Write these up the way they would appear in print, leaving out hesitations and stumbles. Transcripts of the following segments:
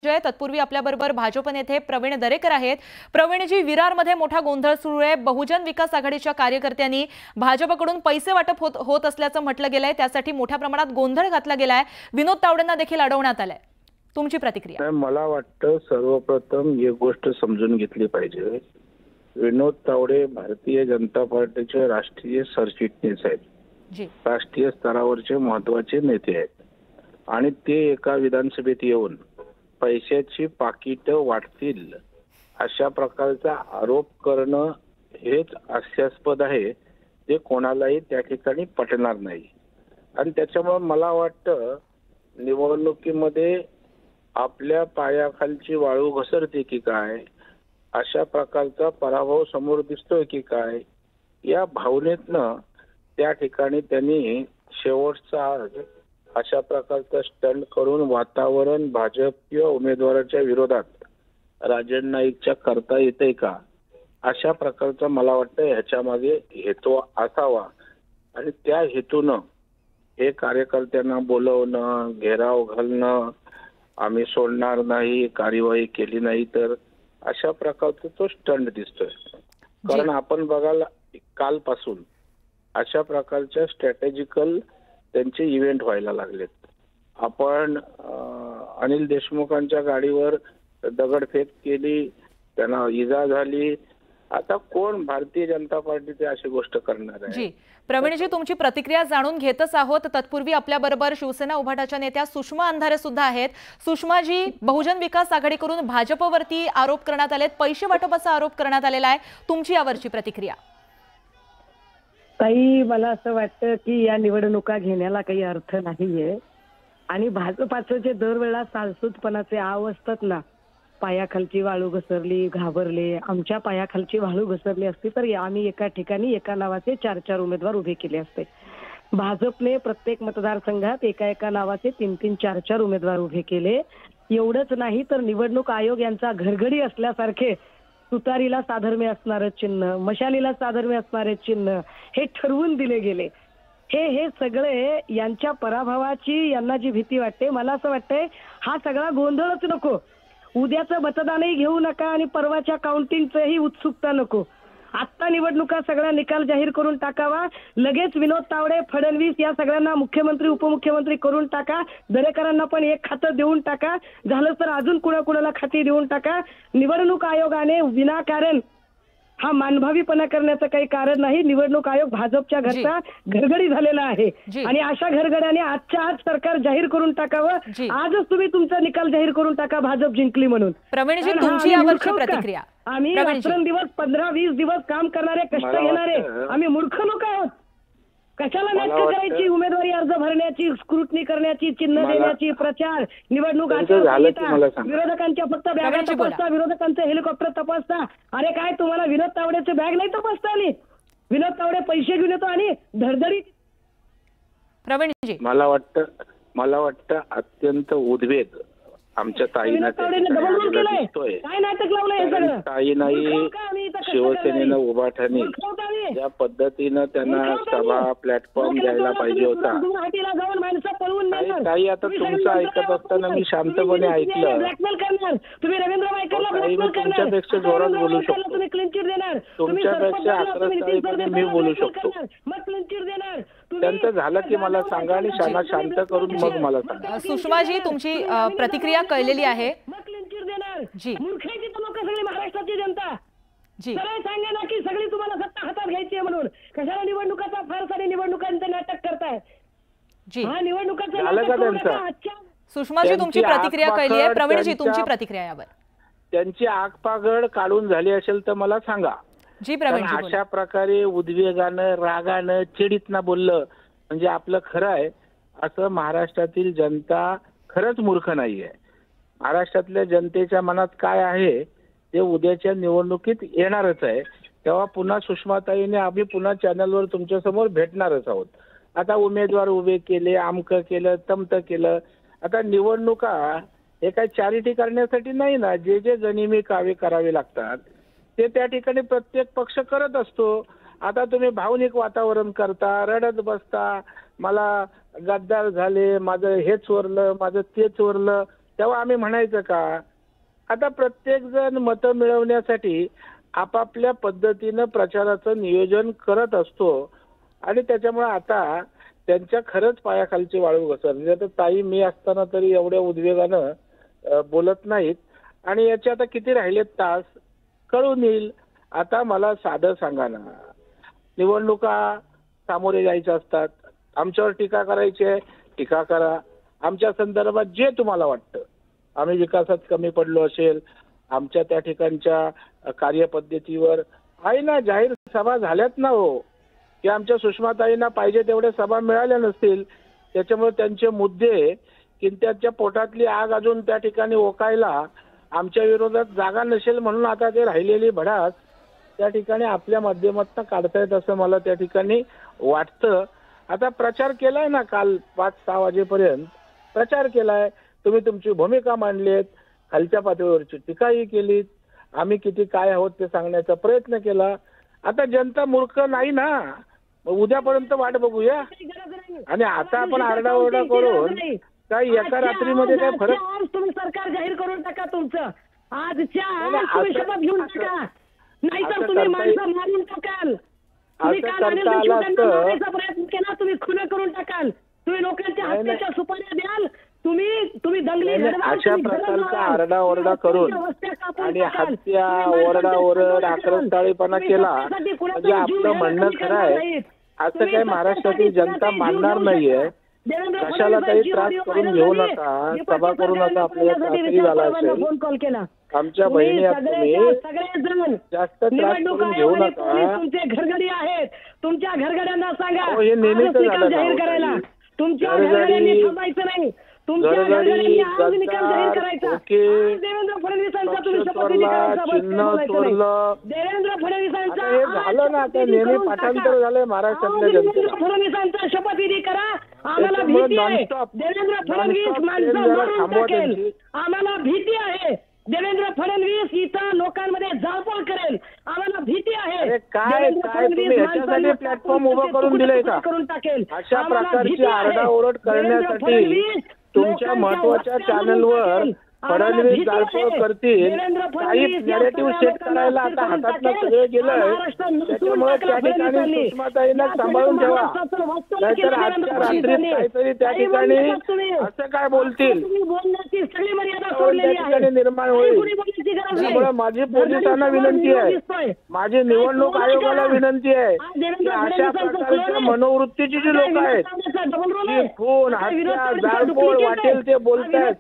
जय तत्पूर्वी आपल्याबरोबर भाजप नेते प्रवीण दरेकर आहेत। प्रवीणजी, विरारमध्ये मोठा गोंधळ सुरू आहे। बहुजन विकास आघाडीच्या कार्यकर्त्यांनी भाजपकडून पैसे वाटप होत असल्याचं म्हटलं गेलंय। त्यासाठी मोठ्या प्रमाणात गोंधळ घातला गेलाय। विनोद तावडेंना देखील अडवण्यात आलंय। तुमची प्रतिक्रिया? मला वाटतं सर्वप्रथम एक गोष्ट समजून घेतली पाहिजे। विनोद तावडे भारतीय जनता पार्टीचे राष्ट्रीय सरचिटणीस आहेत। राष्ट्रीय स्तरावरचे महत्त्वाचे नेते आहेत आणि ते एका विधानसभेत येऊन पैशाची पाकिट वाटतील अशा प्रकारचा आरोप करणं हेच हास्यास्पद आहे। ते कोणालाही त्या ठिकाणी पटणार नाही आणि त्याच्यामुळे मला वाटतं निवडणुकीमध्ये आपल्या पायाखालची वाळू घसरते की काय, अशा प्रकारचा पराभव समोर दिसतोय की काय, या भावनेतनं त्या ठिकाणी त्यांनी शेवटचा अशा प्रकारचा स्टंट करून वातावरण भाजपीय उमेदवाराच्या विरोधात राजन नाईकच्या करता येते का, अशा प्रकारचा मला वाटतं ह्याच्या मागे हेतू असावा आणि त्या हेतूनं हे कार्यकर्त्यांना बोलवणं, घेराव घालणं, आम्ही सोडणार नाही, कार्यवाही केली नाही तर, अशा प्रकारचा तो स्टंट दिसतोय। कारण आपण बघायला कालपासून अशा प्रकारच्या स्ट्रॅटेजिकल त्यांचे इव्हेंट व्हायला लागलेत। आपण अनिल देशमुखांच्या गाडीवर दगडफेक केली, त्यांना इजा झाली, आता कोण भारतीय जनता पार्टीचे अशी गोष्ट करणार आहे? जी प्रवीणजी, तुमची प्रतिक्रिया जाणून घेतच आहोत। तत्पूर्वी आपल्या बरोबर शिवसेना उभाटाच्या नेत्या सुषमा अंधारे सुद्धा आहेत। सुषमाजी, बहुजन विकास आघाडीकडून भाजपवरती आरोप करण्यात आलेत, पैसे वाटपाचा आरोप करण्यात आलेला आहे। तुमची यावरची प्रतिक्रिया? ताई, मला असं वाटतं की या निवडणुका घेण्याला काही अर्थ नाहीये आणि भाजपाचे जे दरवेळेला सालसूतपणाचे आव असतात ना, पायाखालची वाळू घसरली, घाबरले, आमच्या पायाखालची वाळू घसरली असती तर आम्ही एका ठिकाणी एका नावाचे 4-4 उमेदवार उभे केले असते। भाजपने प्रत्येक मतदारसंघात एका नावाचे 3-3, 4-4 उमेदवार उभे केले। एवढंच नाही तर निवडणूक आयोग यांचा घरघडी असल्यासारखे तुतारीला साधर्म्य असणारे चिन्ह, मशालीला साधर्म्य असणारे चिन्ह हे ठरवून दिले गेले। हे सगळे यांच्या पराभवाची यांना जी भीती वाटते, मला असं वाटतंय हा सगळा गोंधळच नको, उद्याचं मतदानही घेऊ नका आणि परवाच्या काउंटिंगचंही उत्सुकता नको। आत्ता निवडणुका सगळा निकाल जाहीर करून टाकावा, लगेच विनोद तावडे, फडणवीस या सगळ्यांना मुख्यमंत्री उपमुख्यमंत्री करून टाका, दरेकरांना पण एक खातं देऊन टाका, झालं तर अजून कुणाकुणाला खाती देऊन टाका। निवडणूक आयोगाने विनाकारण हा मानभावीपणा करण्याचं काही कारण नाही। निवडणूक आयोग भाजपच्या घरचा घरगडी झालेला आहे आणि अशा घरगड्याने आजच्या आज सरकार जाहीर करून टाकावं। आजच तुम्ही तुमचा निकाल जाहीर करून टाका भाजप जिंकली म्हणून। प्रवीणजी, तुमची यावरची प्रतिक्रिया? आम्ही 15-20 दिवस काम करणारे, कष्ट घेणारे आम्ही मूर्ख लोक आहोत। कशाला नाटक करायची, उमेदवारी अर्ज भरण्याची, स्क्रुटनी करण्याची, चिन्ह देण्याची, प्रचार, निवडणूक आचारसंहिता, विरोधकांच्या फक्त बॅगा तपासता, विरोधकांचे हेलिकॉप्टर तपासता। अरे काय तुम्हाला विनोद तावडेचे बॅग नाही तपासता आली? विनोद तावडे पैसे घेऊन येतो आणि धडधडी। प्रवीणजी, मला वाटतं अत्यंत उद्वेग आमच्या ताईनं दिसतोय। ताई नाही, शिवसेनेनं उभाटाने ज्या पद्धतीनं त्यांना सभा प्लॅटफॉर्म द्यायला पाहिजे होता। ताई, आता तुमचं ऐकत असताना मी शांतपणे ऐकलं। ताई, मी तुमच्यापेक्षा जोरात बोलू शकतो, तुमच्यापेक्षा आक्रस्ताळीपणे मी बोलू शकतो। त्यांचं झालं की मला सांगा आणि शांत करून मग मला सांगा। सुषमाजी, तुमची प्रतिक्रिया कळलेली आहे? जी, मूर्खाची लोक सगळी महाराष्ट्राची जनता सरळ सांगा ना की सगळी तुम्हाला सत्ता हातात घ्यायची आहे म्हणून कशाला निवडणुकाचा फारसा आणि निवडणुकांचं नाटक करताय? जी, हा निवडणुकाचं झालं का त्यांचं? सुषमाजी, तुमची प्रतिक्रिया कळली आहे। प्रवीणजी, तुमची प्रतिक्रिया यावर? त्यांची आगपागड काढून झाली असेल तर मला सांगा। जी प्रवीणजी, अशा प्रकारे उद्वेगानं, रागानं, चिडीतनं बोललं म्हणजे आपलं खरं आहे असं महाराष्ट्रातील जनता खरंच मूर्ख नाहीये। महाराष्ट्रातल्या जनतेच्या मनात काय आहे ते उद्याच्या निवडणुकीत येणारच आहे। तेव्हा पुन्हा सुषमाताईने आम्ही पुन्हा चॅनलवर तुमच्या समोर भेटणारच आहोत। आता उमेदवार उभे केले, आमकं केलं, तमतं केलं। आता निवडणुका हे काही चॅरिटी करण्यासाठी नाही ना, जे जे गनिमी कामे करावे लागतात ते त्या ठिकाणी प्रत्येक पक्ष करत असतो। आता तुम्ही भावनिक वातावरण करता, रडत बसता, मला गद्दार झाले, माझं हे चोरलं, माझं ते चोरलं, तेव्हा आम्ही म्हणायचं का? आता प्रत्येक जण मतं मिळवण्यासाठी आपापल्या पद्धतीनं प्रचाराचं नियोजन करत असतो आणि त्याच्यामुळे आता त्यांच्या खरंच पायाखालची वाळू घसरली. आता ताई मी असताना तरी एवढ्या उद्वेगानं बोलत नाहीत आणि याचे आता किती राहिलेत तास कळून येईल. आता मला साधं सांगा ना, निवडणुका सामोरे जायच्या असतात, आमच्यावर टीका करायची आहे, टीका करा. आमच्या संदर्भात जे तुम्हाला वाटतं, आम्ही विकासात कमी पडलो असेल, आमच्या त्या ठिकाणच्या कार्यपद्धतीवर आहे ना, जाहीर सभा झाल्यात ना हो, की आमच्या सुषमाताईंना पाहिजे तेवढ्या सभा मिळाल्या नसतील, त्याच्यामुळे त्यांचे मुद्दे की त्यांच्या पोटातली आग अजून त्या ठिकाणी ओकायला आमच्या विरोधात जागा नसेल म्हणून आता ते राहिलेली भडास त्या ठिकाणी आपल्या माध्यमातून काढतायत असं मला त्या ठिकाणी वाटतं. आता प्रचार केलाय ना, काल 5-6 वाजेपर्यंत प्रचार केलाय, तुम्ही तुमची भूमिका मांडलीत, खालच्या पातळीवरची टीकाही केलीत, आम्ही किती काय आहोत ते सांगण्याचा प्रयत्न केला. आता जनता मूर्ख नाही ना, उद्यापर्यंत वाट बघूया. आणि आता आपण आरडाओरडा करून काही एका रात्रीमध्ये काय फरक? तुम्ही सरकार जाहीर करून टाका तुमचं, आजच्या शपथ घेऊन टाका, नाहीतर तुम्ही माणसं मारून टाकाल. तुम्ही प्रयत्न केला, तुम्ही खुले करून टाकाल, तुम्ही लोकांच्या हत्याच्या सुपाऱ्या द्याल, तुम्ही दंगली अशा प्रकारचा आरडाओरडा करून आणि हत्या ओरडाओरड आक्रमकताळीपणा केला म्हणजे आपलं म्हणणं खरं आहे. असं काही महाराष्ट्रातील जनता मानणार नाहीये. कशाला काही त्रास करून घेऊ नका, सभा करू नका. आपल्याला त्रासही झाला असेल, आमच्या बहिणी तुम्ही जास्त त्रास करून घेऊ नका. तुमचे घरगडी आहेत, तुमच्या घरगड्यांना सांगा हे नेहमीच झालं जाहीर करायला. तुमच्या घरगड्यांनी थांबायचं नाही, तुमच्या घरगड्यांनी आज निकाल जाहीर करायचा. देवेंद्र फडणवीसांचा तुम्ही शपथविधी करायचा. देवेंद्र फडणवीसांचा हे झालं ना, आता नेहमी पाठांतर झालंय महाराष्ट्रातल्या जनतेला. फडणवीसांचा शपथविधी करा. आम्हाला भीती आहे देवेंद्र फडणवीस माणसं मारून टाकेल, आम्हाला भीती आहे देवेंद्र फडणवीस इथं लोकांमध्ये जाळपोळ करेल, आम्हाला भीती आहे. काय तुम्ही याच्यासाठी प्लॅटफॉर्म उभं करून दिलंय का? करून टाकेल. अशा प्रकारची आरडाओरड करण्यासाठी तुमच्या महत्वाच्या चॅनलवर फडणवीस जाळपोळ करतील, काही नॅरेटिव्ह सेट करायला आता हातातनं सगळे गेलंय. त्याच्यामुळे त्या ठिकाणी सुषमाताईंना सांभाळून ठेवा, नाहीतर आजच्या रात्रीत काहीतरी त्या ठिकाणी असं काय बोलतील त्या ठिकाणी निर्माण होईल. त्यामुळे माझी पोलिसांना विनंती आहे, माझी निवडणूक आयोगाला विनंती आहे की अशा प्रकारच्या मनोवृत्तीची जी लोक आहेत, जी खून हत्या जाळपोळ वाटेल ते बोलतायत,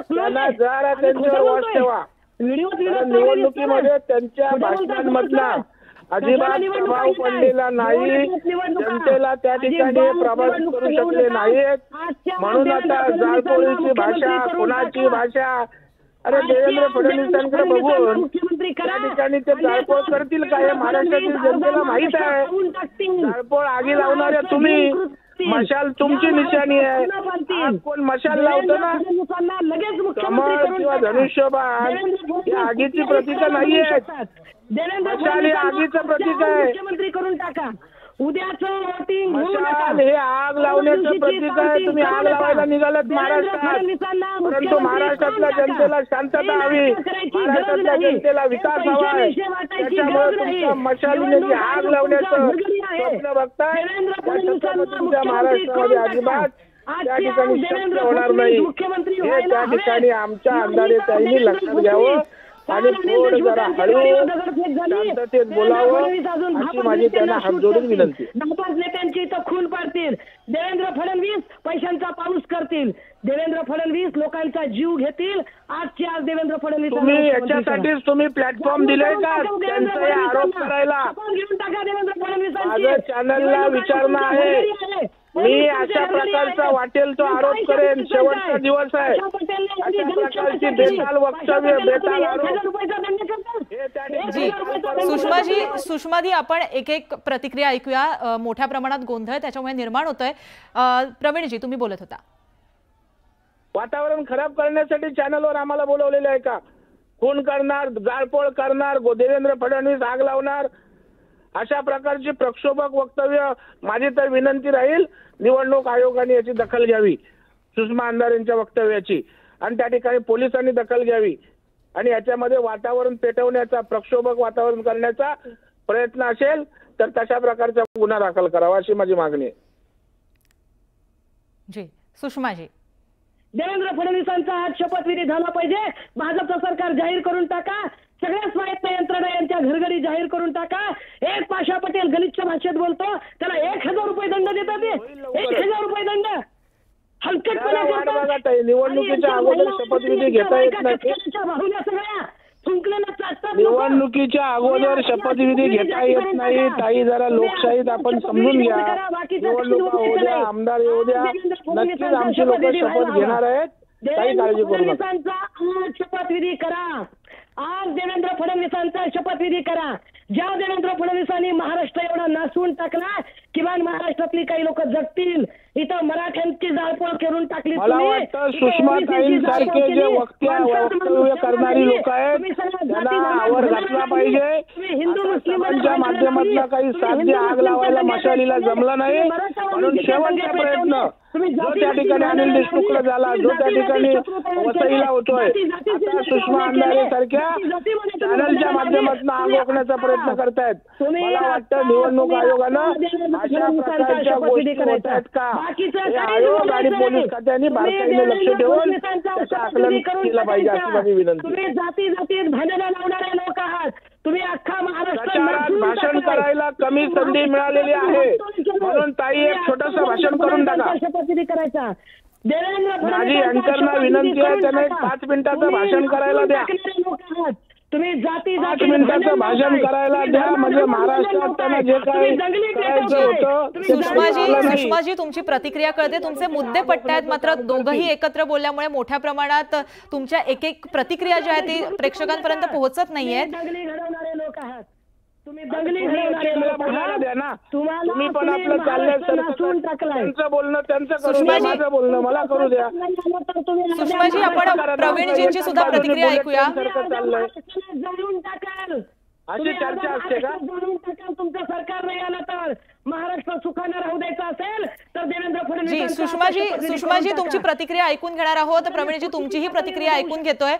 त्यांना जरा त्यांच्यावर वॉच ठेवा. निवडणुकीमध्ये त्यांच्या भाषणांमधला अजिबात प्रभाव पडलेला नाही, जनतेला त्या ठिकाणी प्रभावित करू शकले नाहीत. म्हणून आता जाळपोळीची भाषा, खुनाची भाषा, अरे देवेंद्र फडणवीसांकडे बघून त्या ठिकाणी ते जाळपोळ करतील काय? महाराष्ट्रातील जनतेला माहित आहे. जाळपोळ आगी लावणाऱ्या तुम्ही, मशाल तुमची निशाणी आहे. कोण मशाल लावतं ना, कमळ किंवा धनुष्यबाण ही आगीची प्रतीक नाही आहेत. मशाल हे आगीचं प्रतीक आहे. मुख्यमंत्री करून टाका. उद्याचं वोटिंग मशाल हे आग लावण्याचं प्रतीक आहे. तुम्ही आग लावायला निघालात महाराष्ट्रात, परंतु महाराष्ट्रातल्या जनतेला शांतता हवी, महाराष्ट्रातल्या जनतेला विकास हवा आहे. त्याच्यामुळे तुमच्या मशालीने जी आग लावण्याचं स्वप्न बघताय, तुमच्या महाराष्ट्रामध्ये अजिबात त्या ठिकाणी शक्य होणार नाही. हे त्या ठिकाणी आमच्या अंधारेताईंनी लक्षात घ्यावं आणि थोडं जरा हळू शांततेत बोलावं अशी माझी त्यांना हात जोडून विनंती. 10-5 नेत्यांची इथं खून पाडतील. देवेंद्र फडणवीस पैशांचा पाऊस करतील. देवेंद्र फडणवीस लोकांचा जीव घेतील. आजची आज देवेंद्र फडणवीस तुम्ही याच्यासाठीच तुम्ही प्लॅटफॉर्म दिलंय का त्यांचा आरोप करायला? घेऊन टाका देवेंद्र फडणवीस. माझ्या चॅनलला विचारणं आहे, मी अशा प्रकारचा वाटेल तो आरोप करेन. शेवटचा दिवस आहे. अशा प्रकारची बेताल वक्तव्य, बेताल आरोप सुषमाजी आपण एक प्रतिक्रिया ऐकूया. मोठ्या प्रमाणात गोंधळ त्याच्यामुळे निर्माण होतोय. प्रवीणजी तुम्ही बोलत होता. वातावरण खराब करण्यासाठी चॅनलवर आम्हाला बोलवलेले आहे का? खून करणार, जाळपोळ करणार, देवेंद्र फडणवीस आग लावणार, अशा प्रकारची प्रक्षोभक वक्तव्य. माझी तर विनंती राहील निवडणूक आयोगाने याची दखल घ्यावी, सुषमा अंधारेंच्या वक्तव्याची. आणि त्या ठिकाणी पोलिसांनी दखल घ्यावी आणि याच्यामध्ये वातावरण पेटवण्याचा, प्रक्षोभक वातावरण करण्याचा प्रयत्न असेल तर तशा प्रकारचा गुन्हा दाखल करावा अशी माझी मागणी आहे. जी सुषमाजी, देवेंद्र फडणवीसांचा आज शपथविधी झाला पाहिजे. भाजपचं सरकार जाहीर करून टाका. सगळ्या स्वायत्त यंत्रणा यांच्या घरघरी जाहीर करून टाका. एक पाशा पटेल गलिच्छ भाषेत बोलतो, त्याला 1000 रुपये दंड देतात. 1000 रुपये दंड हलकटपणा करतात. निवडणुकीच्या अगोदर शपथविधी घेता येत नाही. निवडणुकीच्या अगोदर शपथविधी घेता येत नाही. ताई जरा लोकशाहीत आपण समजून घ्या. निवडणुका होऊ द्या, आमदार येऊ द्या, नक्कीच आमची लोक शपथ घेणार आहेत. काही काळजी करू नका. शपथविधी करा. आज देवेंद्र फडणवीसांचा शपथविधी करा. ज्या देवेंद्र फडणवीसांनी महाराष्ट्र एवढा नासून टाकला, किमान महाराष्ट्रातली काही लोक जगतील. इथं मराठ्यांची जाळपोळ करून टाकली. मला वाटतं सुषमाताईंसारखे जे वक्तव्य करणारी लोक आहेत त्यांना आवर घातला पाहिजे. हिंदू मुस्लिमांच्या माध्यमातून काही साध्य आग लावायला मशालीला जमलं नाही, म्हणून शेवटचा प्रयत्न जो त्या ठिकाणी अनिल देशमुखला झाला, जो त्या ठिकाणी वसईला होतोय, आता सुषमा अंधारे सारख्या चॅनलच्या माध्यमातून आग ओकण्याचा प्रयत्न करतायत. मला वाटतं निवडणूक आयोगानं अशा प्रकारच्या गोष्टी होत आहेत का हे आयोग आणि पोलीस खात्याने बारकाईने लक्ष ठेवून त्याचं आकलन केलं पाहिजे अशी माझी विनंती. तुम्ही जाती जातीत भांडणं लावणारे लोक आहात. तुम्ही अख्खा महाराष्ट्रात भाषण करायला कमी संधी मिळालेली आहे, म्हणून ताई एक छोटंसं भाषण करून टाका. शपथविधी करायचा. माझी अँकरना विनंती आहे, त्यांना एक 5 मिनिटाचं भाषण करायला द्या. तुम्ही जाती 5 मिनिटाचं भाषण करायला द्या, म्हणजे महाराष्ट्रात त्यांना जे काही करायचं होतं. सुषमाजी, तुमची प्रतिक्रिया कळते, तुमचे मुद्दे पटतायत, मात्र दोघंही एकत्र बोलल्यामुळे मोठ्या प्रमाणात तुमच्या एक प्रतिक्रिया ज्या आहेत ती प्रेक्षकांपर्यंत पोहोचत नाहीये. दंगली घडवणारे लोक आहात तुम्ही. बोलायला द्या ना. तुम्ही पण आपलं चाललंय त्यांचं बोलणं त्यांचं करू द्या, माझं बोलणं मला करू द्या. सुषमाजी, आपण प्रवीणजींची सुद्धा प्रतिक्रिया ऐकूया. अशी चर्चा असते का? तुमचं सरकार नाही आलं तर महाराष्ट्र सुखाने राहू द्यायचा असेल तर देवेंद्र फडणवीस. सुषमाजी तुमची प्रतिक्रिया ऐकून घेणार आहोत. प्रवीणजी तुमचीही प्रतिक्रिया ऐकून घेतोय.